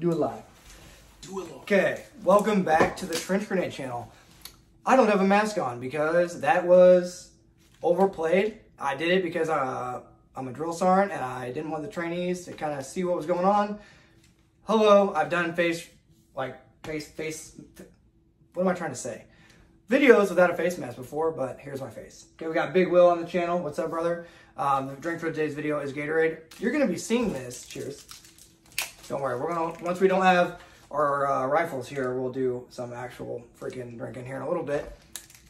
Do it live. Do it live. Okay, welcome back to the Trench Grenade channel. I don't have a mask on because that was overplayed. I did it because I'm a drill sergeant and I didn't want the trainees to kind of see what was going on. Hello, I've done what am I trying to say? Videos without a face mask before, but here's my face. Okay, we got Big Will on the channel. What's up, brother? The drink for today's video is Gatorade. You're gonna be seeing this. Cheers. Don't worry, once we don't have our rifles here, we'll do some actual freaking drinking here in a little bit.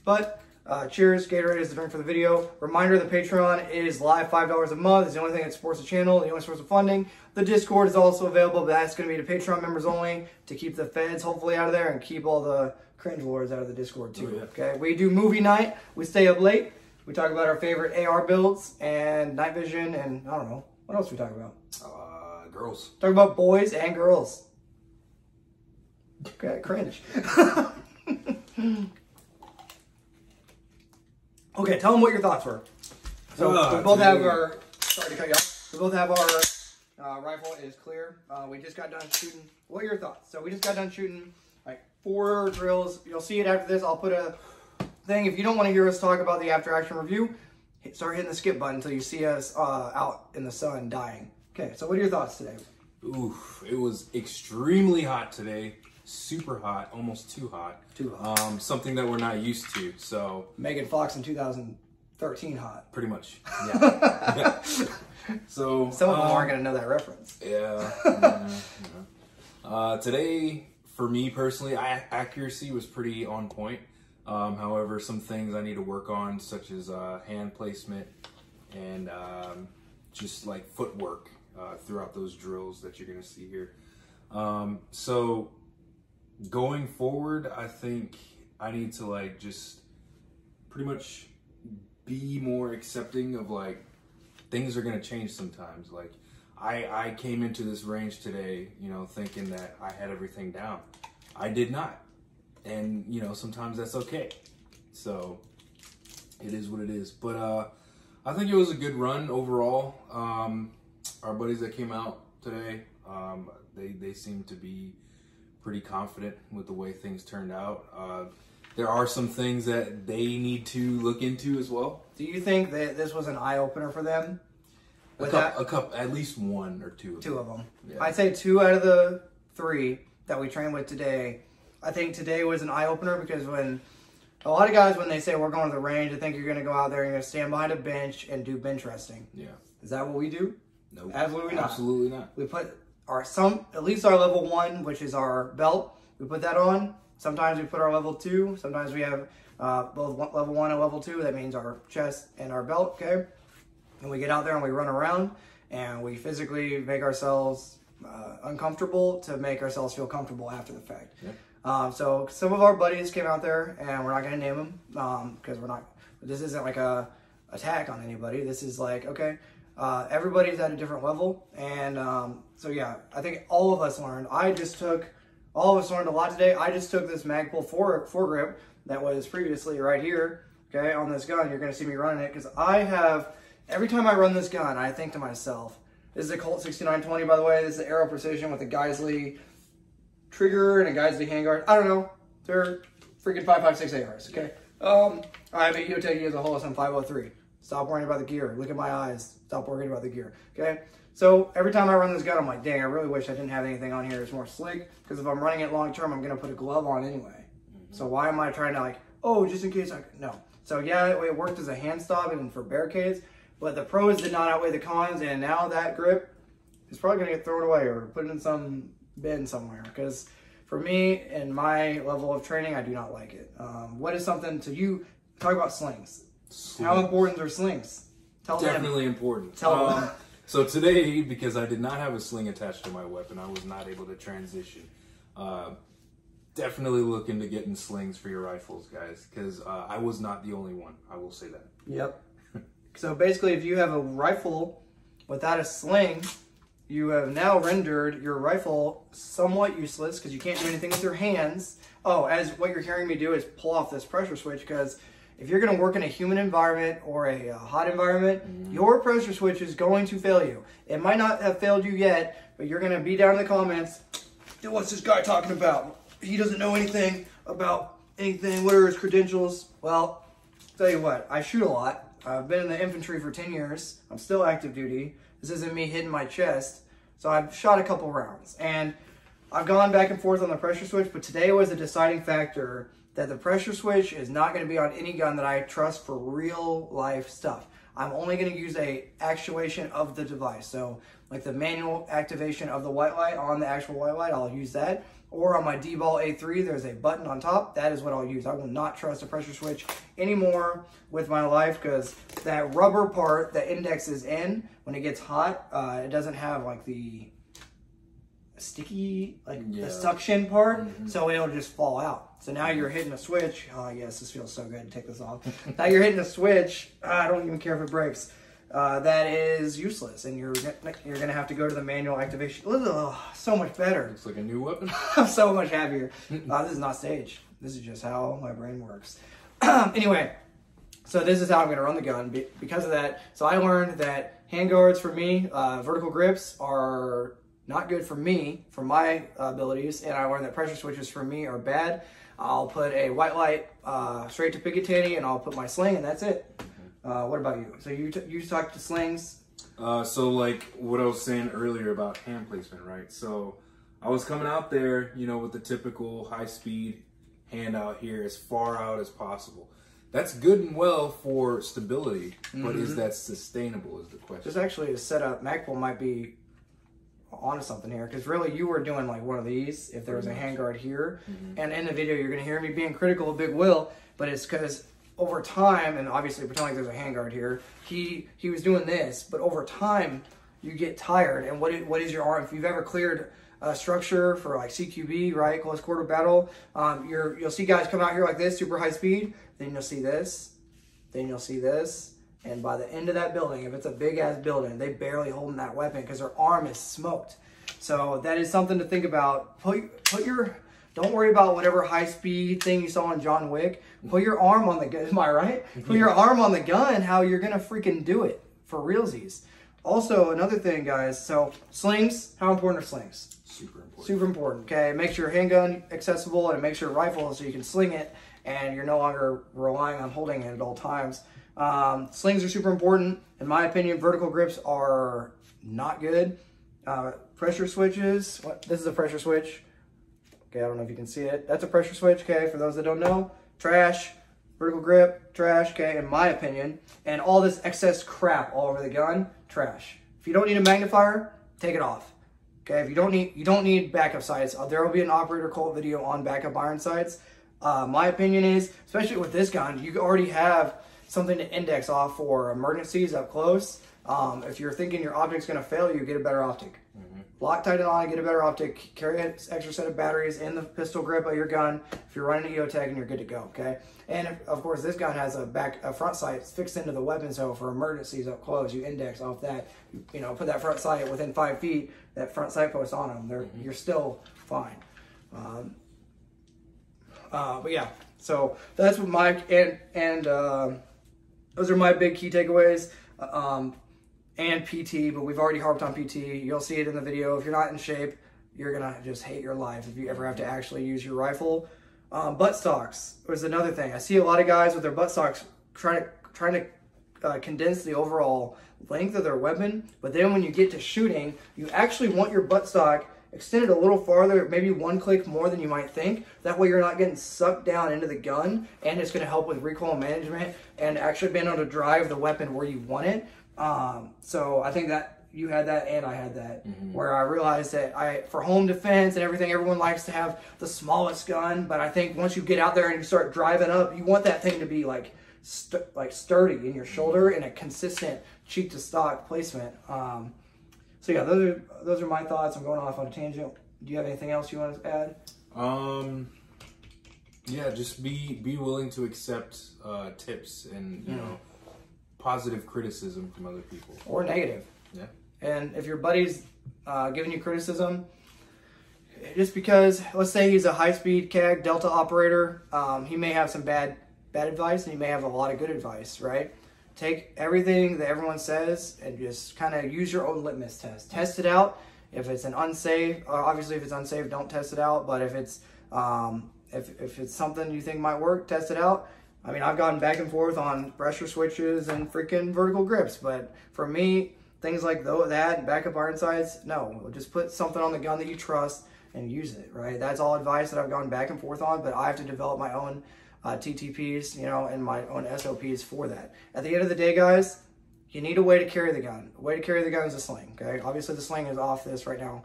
But cheers, Gatorade is the drink for the video. Reminder, the Patreon is live, $5 a month. It's the only thing that supports the channel, the only source of funding. The Discord is also available, but that's going to be to Patreon members only to keep the feds hopefully out of there and keep all the cringe lords out of the Discord too. Oh, yeah. Okay, we do movie night. We stay up late. We talk about our favorite AR builds and night vision, and I don't know what else we talk about. Girls. Talk about boys and girls. Okay, cringe. Okay, tell them what your thoughts were. So we both have our. Sorry to cut you off. We both have our rifle is clear. We just got done shooting. What are your thoughts? So we just got done shooting like 4 drills. You'll see it after this. I'll put a thing. If you don't want to hear us talk about the after action review, start hitting the skip button until you see us out in the sun dying. Okay, so what are your thoughts today? Oof, it was extremely hot today. Super hot, almost too hot. Too hot. Something that we're not used to, so. Megan Fox in 2013 hot. Pretty much, yeah. So. Some of them aren't going to know that reference. Yeah. Today, for me personally, accuracy was pretty on point. However, some things I need to work on, such as hand placement and just like footwork throughout those drills that you're going to see here. So going forward, I think I need to like just pretty much be more accepting of like things are going to change sometimes. Like I came into this range today, you know, thinking that I had everything down. I did not. And, you know, sometimes that's okay. So it is what it is. But I think it was a good run overall. Our buddies that came out today, they seem to be pretty confident with the way things turned out. There are some things that they need to look into as well. Do you think that this was an eye-opener for them? At least 1 or 2 of them. 2 of them. Yeah. I'd say 2 out of the 3 that we trained with today. I think today was an eye-opener because when a lot of guys, when they say we're going to the range, they think you're going to go out there and you're going to stand behind a bench and do bench resting. Yeah. Is that what we do? No. Nope. Absolutely not. Absolutely not. We put at least our level 1, which is our belt, we put that on. Sometimes we put our level 2. Sometimes we have both level 1 and level 2. That means our chest and our belt, okay? And we get out there and we run around and we physically make ourselves uncomfortable to make ourselves feel comfortable after the fact. Yeah. So some of our buddies came out there, and we're not going to name them because this isn't like a attack on anybody. This is like, okay, everybody's at a different level. And so yeah, I think all of us learned. All of us learned a lot today. I just took this Magpul foregrip that was previously right here, okay, on this gun. You're going to see me running it because every time I run this gun, I think to myself, this is a Colt 6920, by the way. This is Aero Precision with a Geissele trigger and a Geissele handguard. I don't know. They're freaking 5.56 ARs, okay? I have a Yotegi as a Holosun 503. Stop worrying about the gear. Look at my eyes. Stop worrying about the gear, okay? So every time I run this gun, I'm like, dang, I really wish I didn't have anything on here that's more slick, because if I'm running it long term, I'm going to put a glove on anyway. So why am I trying to like, oh, just in case no. So yeah, it worked as a hand stop and for barricades, but the pros did not outweigh the cons, and now that grip is probably going to get thrown away or put in some bin somewhere, because for me and my level of training, I do not like it. What is something to you? Talk about slings. How important are slings? Definitely important. Tell them. So today, because I did not have a sling attached to my weapon, I was not able to transition. Definitely look into getting slings for your rifles, guys, because I was not the only one. I will say that. Yep. So basically, if you have a rifle without a sling, you have now rendered your rifle somewhat useless because you can't do anything with your hands. Oh, as what you're hearing me do is pull off this pressure switch, because if you're going to work in a humid environment or a hot environment, your pressure switch is going to fail you. It might not have failed you yet, but you're going to be down in the comments, what's this guy talking about? He doesn't know anything about anything. What are his credentials? Well, tell you what, I shoot a lot. I've been in the infantry for 10 years. I'm still active duty. This isn't me hitting my chest. So I've shot a couple rounds. And I've gone back and forth on the pressure switch, but today was a deciding factor that the pressure switch is not going to be on any gun that I trust for real life stuff. I'm only going to use a actuation of the device. So like the manual activation of the white light on the actual white light, I'll use that. Or on my D-Ball A3, there's a button on top. That is what I'll use. I will not trust a pressure switch anymore with my life because that rubber part that index is in, when it gets hot, it doesn't have like the sticky, the suction part, so it'll just fall out. So now you're hitting a switch. Oh yes, this feels so good. Take this off. Now you're hitting a switch. I don't even care if it breaks. That is useless, and you're gonna have to go to the manual activation. Ugh, so much better. Looks like a new weapon. I'm so much happier. This is not staged. This is just how my brain works. Anyway, so this is how I'm gonna run the gun because of that. So I learned that handguards for me, vertical grips are not good for me, for my abilities, and I learned that pressure switches for me are bad. I'll put a white light straight to Picatinny, and I'll put my sling, and that's it. What about you? So you talked to slings? So like what I was saying earlier about hand placement, right? So I was coming out there, you know, with the typical high-speed hand out here as far out as possible. That's good and well for stability, but is that sustainable is the question. Just actually a setup. Magpul might be onto something here because really you were doing like one of these if there was a handguard here, and in the video you're gonna hear me being critical of Big Will, but it's because over time, and obviously pretend like there's a handguard here, he was doing this, but over time you get tired. And what is your arm? If you've ever cleared a structure for like CQB, right, close quarter battle, you'll see guys come out here like this, super high speed, then you'll see this, then you'll see this. And by the end of that building, if it's a big-ass building, they barely holding that weapon because their arm is smoked. So that is something to think about. Don't worry about whatever high-speed thing you saw on John Wick. Put your arm on the gun. Am I right? Put your arm on the gun, how you're going to freaking do it for realsies. Also, another thing, guys. So slings, how important are slings? Super important. Super important, okay? Make sure your handgun accessible and make sure rifle so you can sling it and you're no longer relying on holding it at all times. Slings are super important. In my opinion, vertical grips are not good. Pressure switches. This is a pressure switch. Okay, I don't know if you can see it. That's a pressure switch, okay, for those that don't know. Trash. Vertical grip, trash, okay, in my opinion. And all this excess crap all over the gun, trash. If you don't need a magnifier, take it off. Okay, if you don't need backup sights. There will be an Operator Cult video on backup iron sights. My opinion is, especially with this gun, you already have something to index off for emergencies up close. If you're thinking your optic's going to fail you, get a better optic. Loctite it on, get a better optic. Carry an extra set of batteries in the pistol grip of your gun if you're running an EOTech and you're good to go, okay? And of course, this gun has a front sight fixed into the weapon, so for emergencies up close, you index off that. You know, put that front sight within 5 feet, that front sight post on them. You're still fine. But yeah, so that's what my those are my big key takeaways. And PT, but we've already harped on PT. You'll see it in the video. If you're not in shape, you're gonna just hate your life if you ever have to actually use your rifle. Butt stocks was another thing. I see a lot of guys with their butt stocks trying to condense the overall length of their weapon, but then when you get to shooting, you actually want your butt stock extended a little farther, maybe one click more than you might think. That way you're not getting sucked down into the gun, and it's going to help with recoil management and actually being able to drive the weapon where you want it. So I think that you had that and I had that, where I realized that for home defense and everything, everyone likes to have the smallest gun, but I think once you get out there and you start driving up, you want that thing to be like sturdy in your shoulder and a consistent cheek to stock placement. So yeah, those are my thoughts. I'm going off on a tangent. Do you have anything else you want to add? Yeah, just be willing to accept tips and you know, positive criticism from other people or negative. Yeah. And if your buddy's giving you criticism, just because, let's say he's a high-speed CAG Delta operator, he may have some bad advice and he may have a lot of good advice, right? Take everything that everyone says and just kind of use your own litmus test. Test it out. If it's an unsafe, obviously if it's unsafe, don't test it out. But if it's if it's something you think might work, test it out. I mean, I've gone back and forth on pressure switches and freaking vertical grips, but for me, things like that, backup iron sights, no. Just put something on the gun that you trust and use it, right? That's all advice that I've gone back and forth on, but I have to develop my own TTPs, you know, and my own SOPs for that. At the end of the day, guys, you need a way to carry the gun. A way to carry the gun is a sling, okay? Obviously, the sling is off this right now.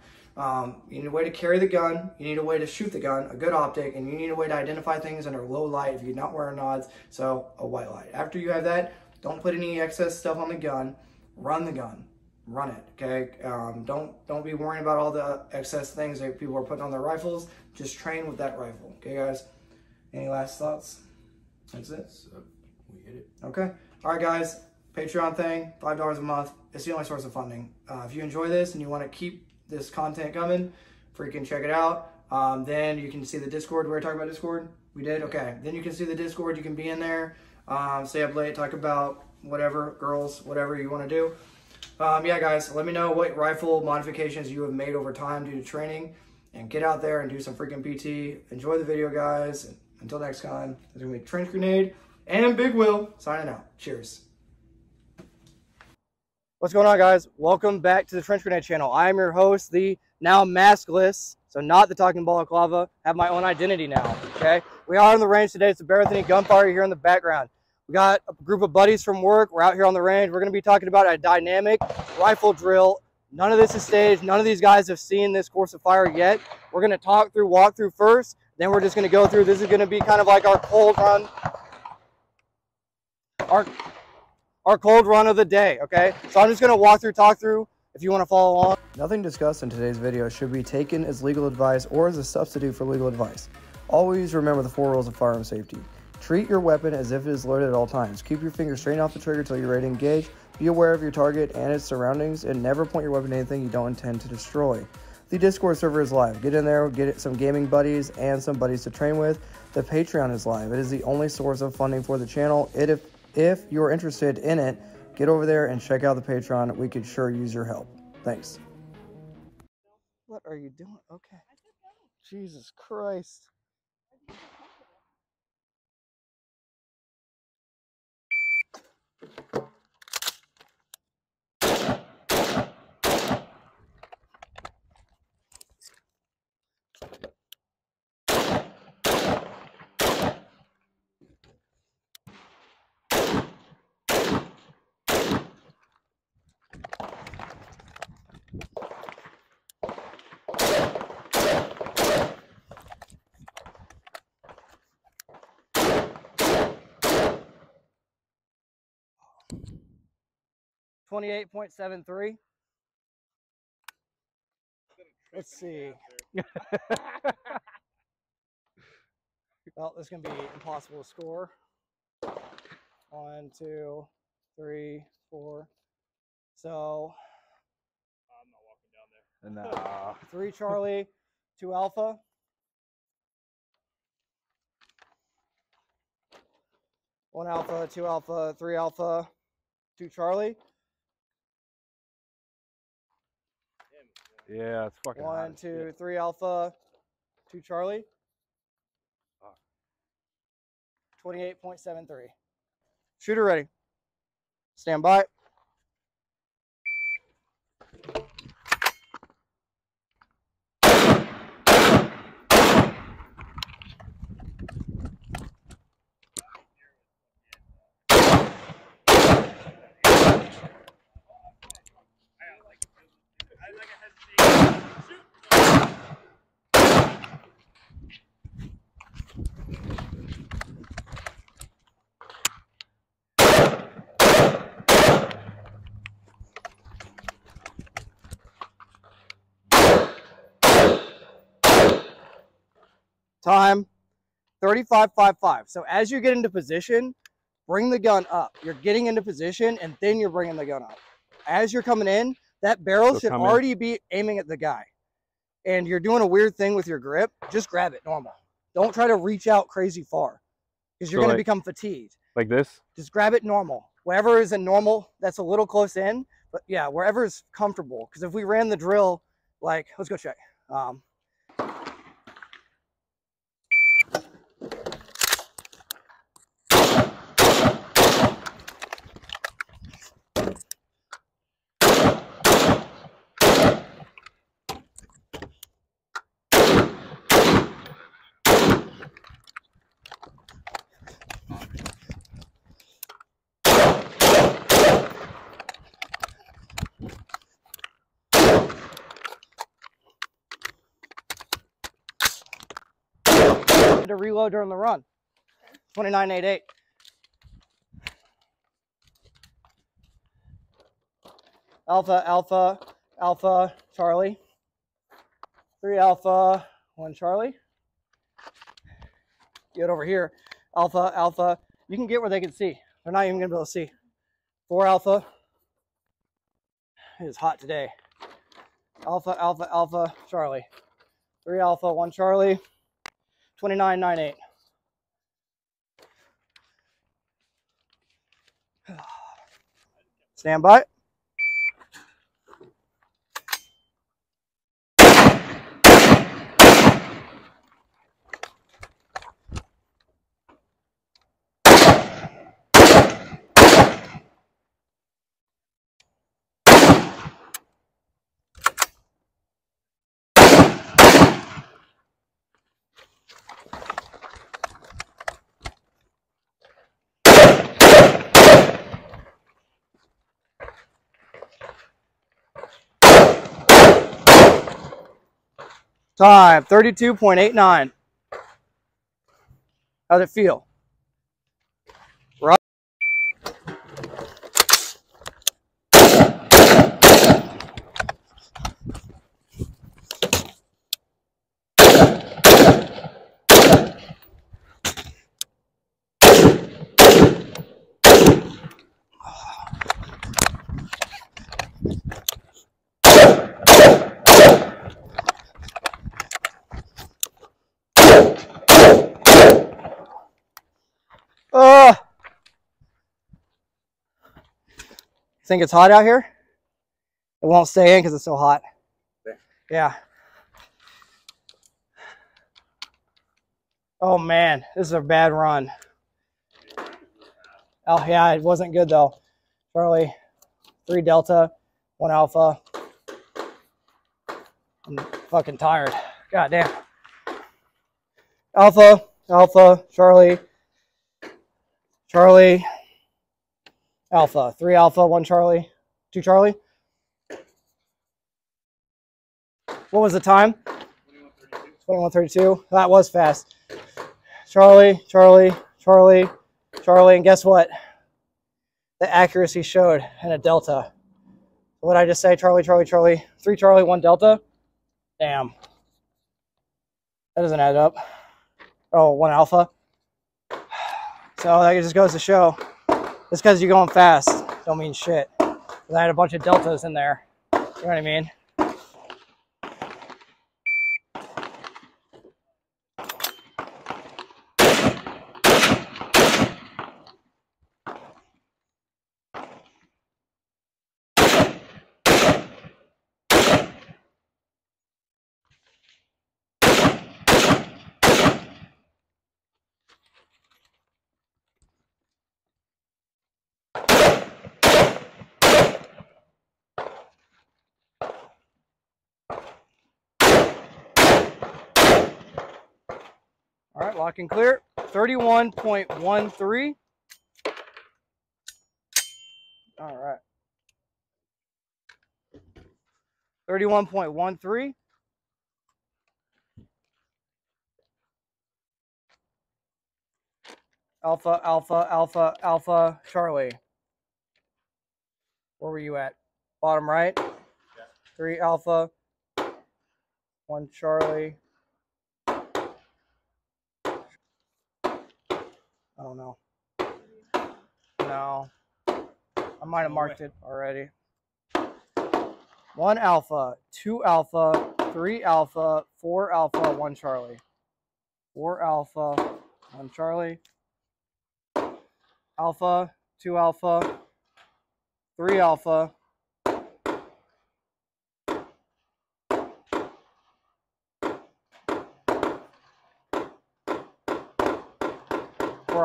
You need a way to carry the gun, you need a way to shoot the gun, a good optic, and you need a way to identify things under low light if you're not wearing nods, so a white light. After you have that, don't put any excess stuff on the gun, run the gun. Run it, okay? Don't be worrying about all the excess things that people are putting on their rifles. Just train with that rifle, okay, guys? Any last thoughts? That's it. We hit it. Okay. All right, guys. Patreon thing, $5 a month. It's the only source of funding. If you enjoy this and you want to keep this content coming, freaking check it out. Then you can see the Discord. We were talking about Discord. We did. Okay. Then you can see the Discord. You can be in there. Stay up late. Talk about whatever, girls, whatever you want to do. Yeah, guys, let me know what rifle modifications you have made over time due to training, and get out there and do some freaking PT. Enjoy the video, guys. And until next time, there's going to be Trench Grenade and Big Will signing out. Cheers. What's going on, guys? Welcome back to the Trench Grenade channel. I am your host, the now maskless, so not the talking balaclava, have my own identity now, okay? We are in the range today. It's the Bear with Any gunfire here in the background. We got a group of buddies from work. We're out here on the range. We're going to be talking about a dynamic rifle drill. None of this is staged. None of these guys have seen this course of fire yet. We're going to walk through first. Then we're just going to go through. This is going to be kind of like our cold run. Our cold run of the day, okay? So I'm just going to talk through if you want to follow along. Nothing discussed in today's video should be taken as legal advice or as a substitute for legal advice. Always remember the 4 rules of firearm safety. Treat your weapon as if it is loaded at all times. Keep your finger straight off the trigger until you're ready to engage. Be aware of your target and its surroundings, and never point your weapon at anything you don't intend to destroy. The Discord server is live. Get in there, get some gaming buddies and some buddies to train with. The Patreon is live. It is the only source of funding for the channel. If you're interested in it, get over there and check out the Patreon. We could sure use your help. Thanks. What are you doing? Okay. Jesus Christ. .73. Let's see. Well, this is going to be impossible to score. 1, 2, 3, 4. So, I'm not walking down there. No. 3 Charlie, 2 Alpha. 1 Alpha, 2 Alpha, 3 Alpha, 2 Charlie. Yeah, it's fucking 1, 2, 3 Alpha, 2 Charlie. 28.73. Shooter ready. Stand by. Time 35.55. So as you get into position, bring the gun up. You're getting into position and then you're bringing the gun up. As you're coming in, that barrel should already be aiming at the guy. And you're doing a weird thing with your grip. Just grab it normal. Don't try to reach out crazy far because you're going to become fatigued. Like this? Just grab it normal. Wherever is a normal, that's a little close in. But yeah, wherever is comfortable. Because if we ran the drill Like, let's go check. To reload during the run. 29.88. Alpha, Alpha, Alpha, Charlie. 3 Alpha, 1 Charlie. Get over here. Alpha, Alpha. You can get where they can see. They're not even going to be able to see. 4 Alpha. It is hot today. Alpha, Alpha, Alpha, Charlie. 3 Alpha, 1 Charlie. 29.98. Stand by. Time 32.89. How's it feel? Right. Think it's hot out here? It won't stay in because it's so hot. Yeah. Oh man, this is a bad run. Oh yeah, it wasn't good though. Charlie, 3 Delta, 1 Alpha. I'm fucking tired. God damn. Alpha, Alpha, Charlie, Charlie, Alpha. 3 Alpha, 1 Charlie, 2 Charlie. What was the time? 21:32. That was fast. Charlie, Charlie, Charlie, Charlie, and guess what? The accuracy showed in a Delta. What did I just say? Charlie, Charlie, Charlie. 3 Charlie, 1 Delta. Damn. That doesn't add up. Oh, 1 Alpha. So that just goes to show, just because you're going fast don't mean shit. I had a bunch of Deltas in there. You know what I mean? All right, lock and clear. 31.13. All right. 31.13. Alpha, Alpha, Alpha, Alpha, Charlie. Where were you at? Bottom right? Yeah. 3 Alpha, 1 Charlie. Oh no. No. I might have marked it already. 1 Alpha, 2 Alpha, 3 Alpha, 4 Alpha, 1 Charlie. 4 Alpha, 1 Charlie. Alpha, 2 Alpha, 3 Alpha.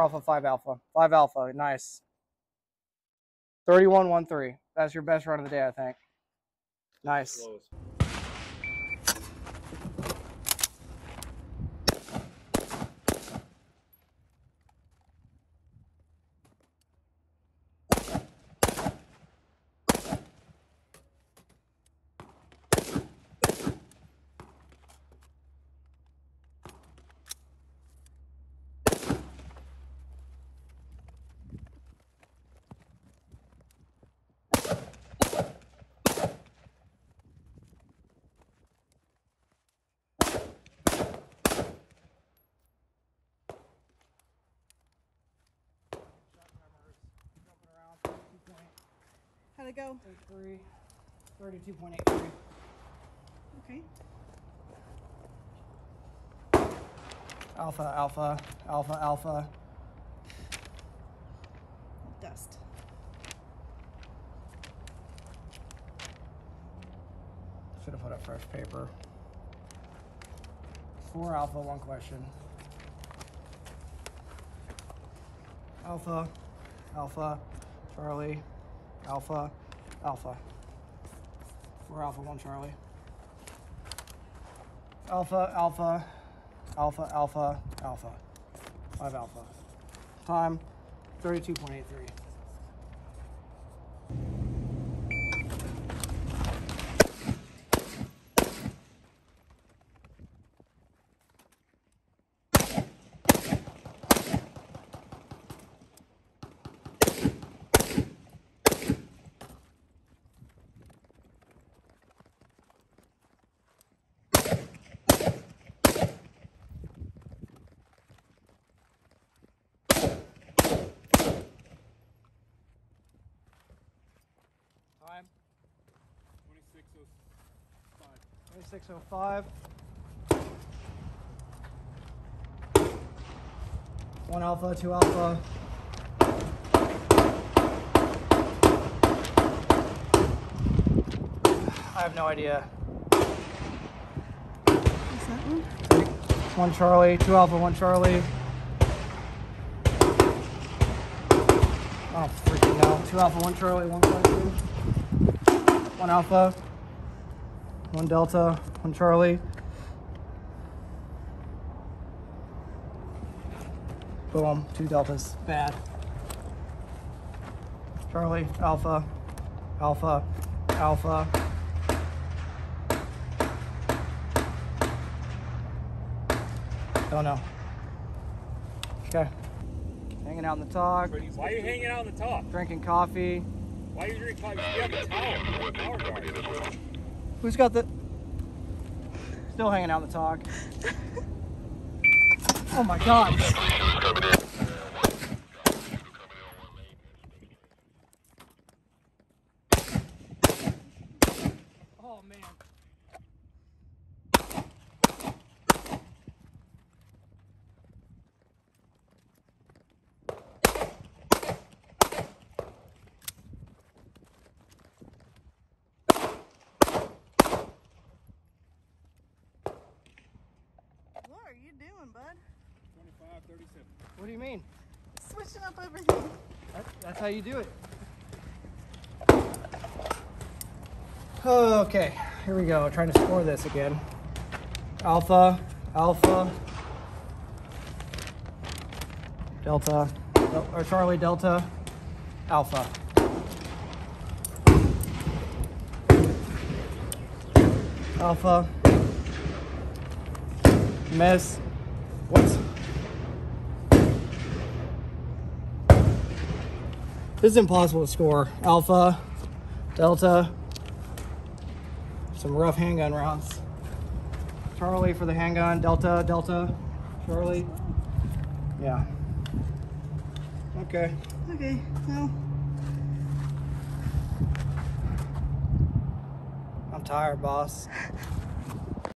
Alpha, 5 Alpha. 5 Alpha, nice. 31-13. That's your best run of the day, I think. Nice. How'd it go? 32.83. Okay. Alpha, Alpha, Alpha, Alpha. Dust. Should have put up fresh paper. 4 Alpha, 1 question. Alpha, Alpha, Charlie, Alpha, Alpha. 4 Alpha, 1 Charlie. Alpha, Alpha, Alpha, Alpha, Alpha. 5 Alpha. Time, 32.83. Time? 26:05. 1 Alpha, 2 Alpha. I have no idea. What's that one? 1 Charlie, 2 Alpha, 1 Charlie. Oh, freaking no. 2 Alpha, 1 Charlie, 1 question. 1 Alpha, 1 Delta, 1 Charlie. Boom, 2 Deltas. Bad. Charlie, Alpha, Alpha, Alpha. Don't know. Okay. Hanging out in the talk. Why are you hanging out in the top? Drinking coffee. Why are you drinking coffee? You have a towel. You have a towel guard. Who's got the... Still hanging out in the talk. Oh my God. Oh man. What are you doing, bud? 25-37. What do you mean? Switching up everything. That's how you do it. Okay, here we go. Trying to score this again. Alpha, Alpha, Delta, or Charlie, Delta, Alpha. Alpha. Miss. What? This is impossible to score. Alpha, Delta. Some rough handgun rounds. Charlie for the handgun. Delta, Delta, Charlie. Yeah. Okay. Okay, well, I'm tired, boss.